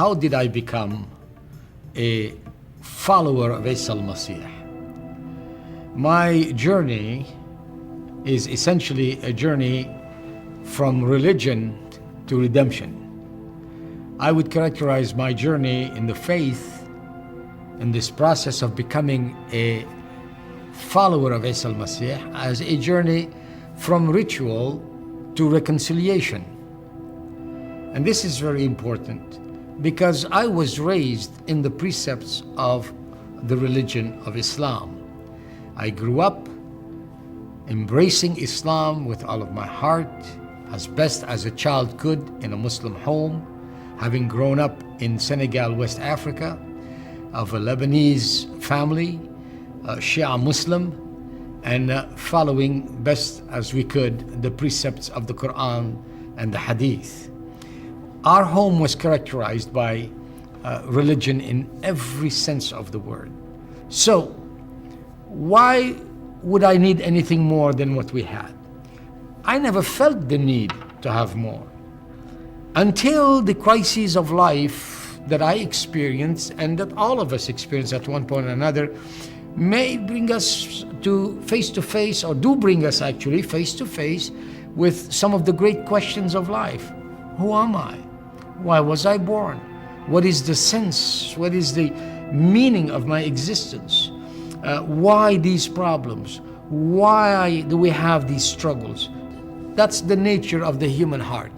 how did I become a follower of Isa al-Masih? My journey is essentially a journey from religion to redemption. I would characterize my journey in the faith, in this process of becoming a follower of Isa al-Masih, as a journey from ritual to reconciliation. And this is very important because I was raised in the precepts of the religion of Islam. I grew up embracing Islam with all of my heart, as best as a child could in a Muslim home, having grown up in Senegal, West Africa, of a Lebanese family, Shia Muslim, and following best as we could the precepts of the Quran and the Hadith. Our home was characterized by religion in every sense of the word. So, why would I need anything more than what we had? I never felt the need to have more until the crises of life that I experienced and that all of us experience at one point or another may bring us to face, or do bring us actually face to face with some of the great questions of life. Who am I? Why was I born? What is the sense? What is the meaning of my existence? Why these problems? Why do we have these struggles? That's the nature of the human heart,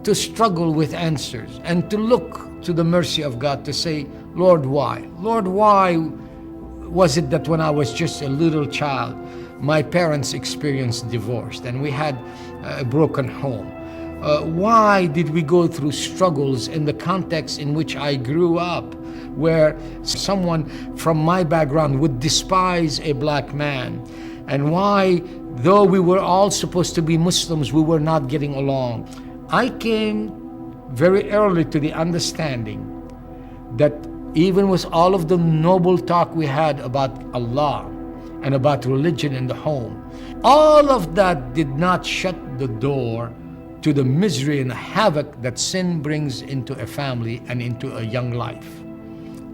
to struggle with answers and to look to the mercy of God to say, Lord, why? Lord, why was it that when I was just a little child, my parents experienced divorce and we had a broken home? Why did we go through struggles in the context in which I grew up, where someone from my background would despise a black man? And why, though we were all supposed to be Muslims, we were not getting along? I came very early to the understanding that even with all of the noble talk we had about Allah and about religion in the home, all of that did not shut the door to the misery and havoc that sin brings into a family and into a young life.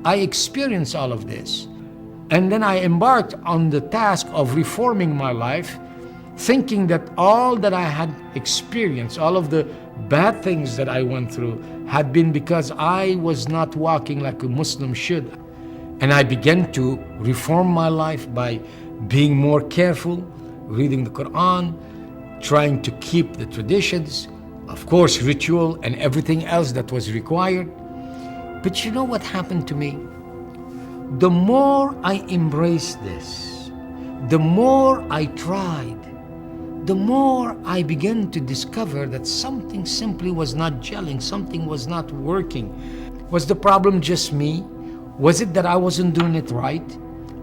I experienced all of this. And then I embarked on the task of reforming my life, thinking that all that I had experienced, all of the bad things that I went through, had been because I was not walking like a Muslim should. And I began to reform my life by being more careful, reading the Quran, trying to keep the traditions, of course, ritual and everything else that was required. But you know what happened to me? The more I embraced this, the more I tried, the more I began to discover that something simply was not gelling, something was not working. Was the problem just me? Was it that I wasn't doing it right?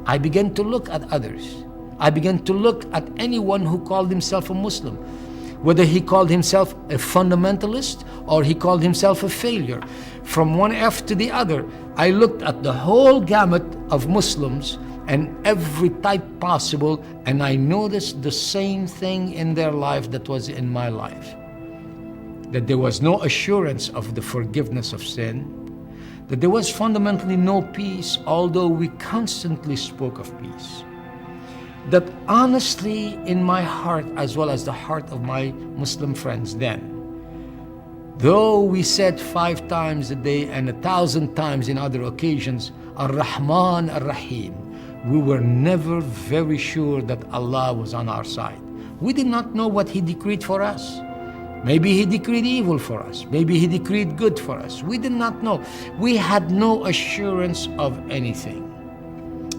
I began to look at others. I began to look at anyone who called himself a Muslim, whether he called himself a fundamentalist or he called himself a failure. From one F to the other, I looked at the whole gamut of Muslims and every type possible, and I noticed the same thing in their life that was in my life. That there was no assurance of the forgiveness of sin, that there was fundamentally no peace, although we constantly spoke of peace. That honestly, in my heart, as well as the heart of my Muslim friends then, though we said 5 times a day and 1,000 times in other occasions, Ar-Rahman Ar-Rahim, we were never very sure that Allah was on our side. We did not know what He decreed for us. Maybe He decreed evil for us. Maybe He decreed good for us. We did not know. We had no assurance of anything.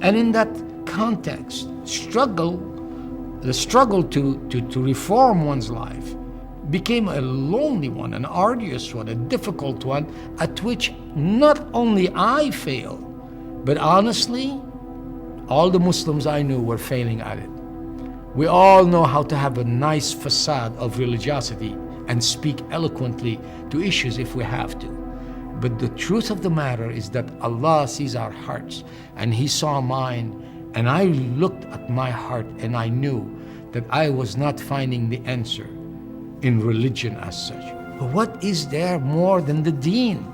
And in that context, the struggle to reform one's life became a lonely one, an arduous one, a difficult one, at which not only I failed, but honestly, all the Muslims I knew were failing at it. We all know how to have a nice facade of religiosity and speak eloquently to issues if we have to. But the truth of the matter is that Allah sees our hearts, and He saw mine, and I looked at my heart and I knew that I was not finding the answer in religion as such. But what is there more than the deen?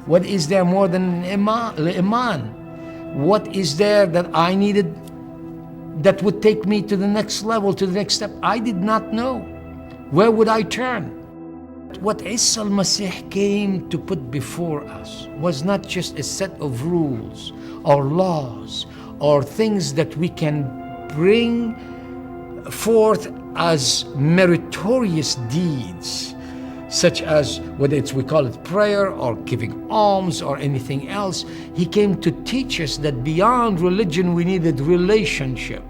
What is there more than iman? What is there that I needed that would take me to the next level, to the next step? I did not know. Where would I turn? What Isa al-Masih came to put before us was not just a set of rules or laws or things that we can bring forth as meritorious deeds, such as whether we call it prayer or giving alms or anything else. He came to teach us that beyond religion we needed relationship.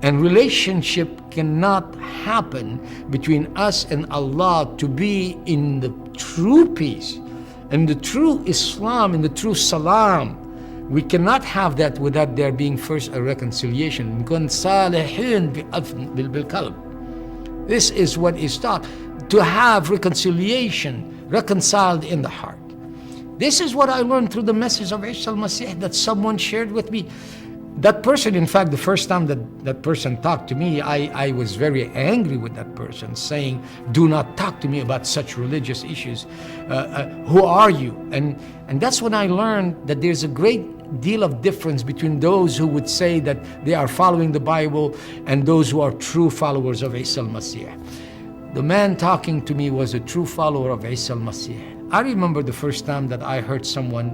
And relationship cannot happen between us and Allah to be in the true peace, in the true Islam, in the true Salam. We cannot have that without there being first a reconciliation. This is what is taught, to have reconciliation, reconciled in the heart. This is what I learned through the message of Isa al-Masih that someone shared with me. That person, in fact, the first time that person talked to me, I was very angry with that person, saying, do not talk to me about such religious issues. Who are you? And that's when I learned that there's a great deal of difference between those who would say that they are following the Bible and those who are true followers of Isa al-Masih. The man talking to me was a true follower of Isa al-Masih. I remember the first time that I heard someone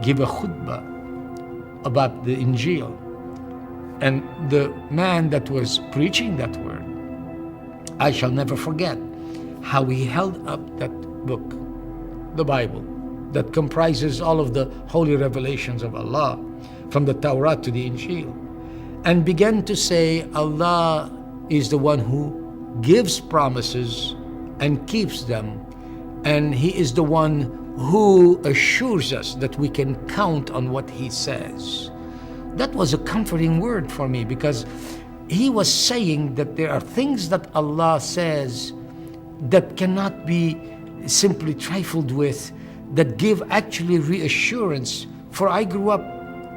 give a khutbah about the Injil, and the man that was preaching that word, I shall never forget how he held up that book, the Bible, that comprises all of the holy revelations of Allah, from the Torah to the Injil, and began to say Allah is the one who gives promises and keeps them, and He is the one who assures us that we can count on what He says. That was a comforting word for me, because he was saying that there are things that Allah says that cannot be simply trifled with, that give actually reassurance. For I grew up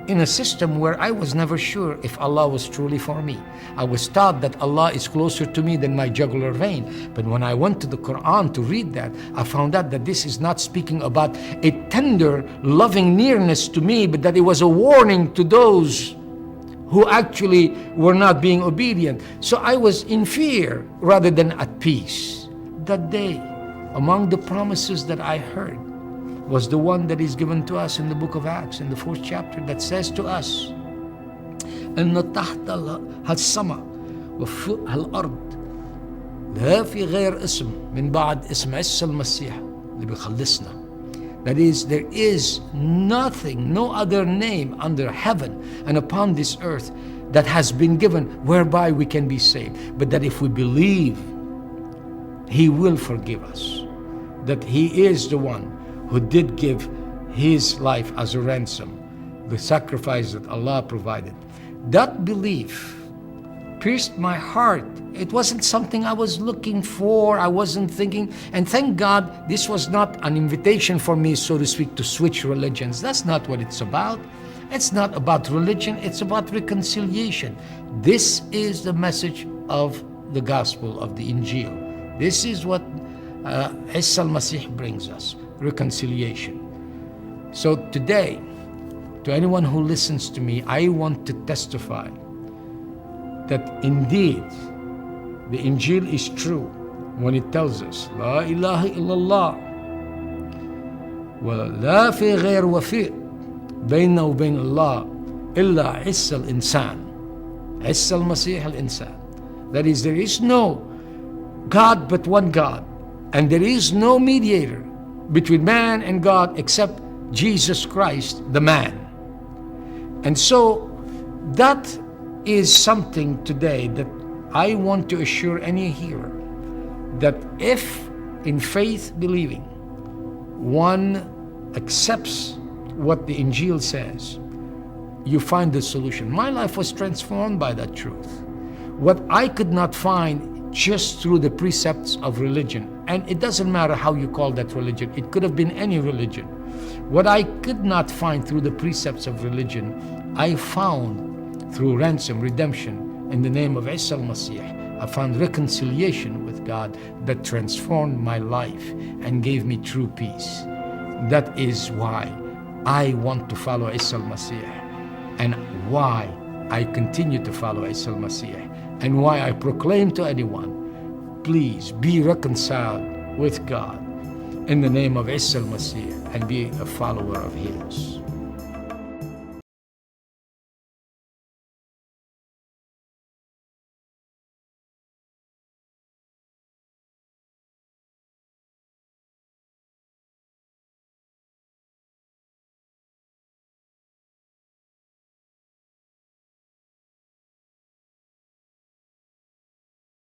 in a system where I was never sure if Allah was truly for me. I was taught that Allah is closer to me than my jugular vein. But when I went to the Quran to read that, I found out that this is not speaking about a tender, loving nearness to me, but that it was a warning to those who actually were not being obedient. So I was in fear rather than at peace. That day, among the promises that I heard, was the one that is given to us in the book of Acts, in the 4th chapter, that says to us, إن تحت هالسماء وفوق هالأرض لا في غير اسم من بعد اسم عيسى المسيح اللي بيخلصنا. That is, there is nothing, no other name under heaven and upon this earth that has been given whereby we can be saved. But that if we believe, He will forgive us. That He is the one who did give His life as a ransom, the sacrifice that Allah provided. That belief pierced my heart. It wasn't something I was looking for. I wasn't thinking, and thank God this was not an invitation for me, so to speak, to switch religions. That's not what it's about. It's not about religion, it's about reconciliation. This is the message of the gospel of the Injil. This is what Isa al-Masih brings us. Reconciliation. So today, to anyone who listens to me, I want to testify that indeed the Injil is true when it tells us La ilaha illallah wa la fi ghair wafi' bayna wa bayn Allah illa Isa al-insan, Isa al-Masih al-insan. That is, there is no God but one God, and there is no mediator between man and God except Jesus Christ, the man. And so that is something today that I want to assure any hearer, that if in faith believing one accepts what the Injil says, you find the solution. My life was transformed by that truth. What I could not find just through the precepts of religion, and it doesn't matter how you call that religion, it could have been any religion. What I could not find through the precepts of religion, I found through ransom, redemption, in the name of Isa al-Masih. I found reconciliation with God that transformed my life and gave me true peace. That is why I want to follow Isa al-Masih, and why I continue to follow Isa al-Masih, and why I proclaim to anyone, please be reconciled with God in the name of Isa al-Masih and be a follower of His.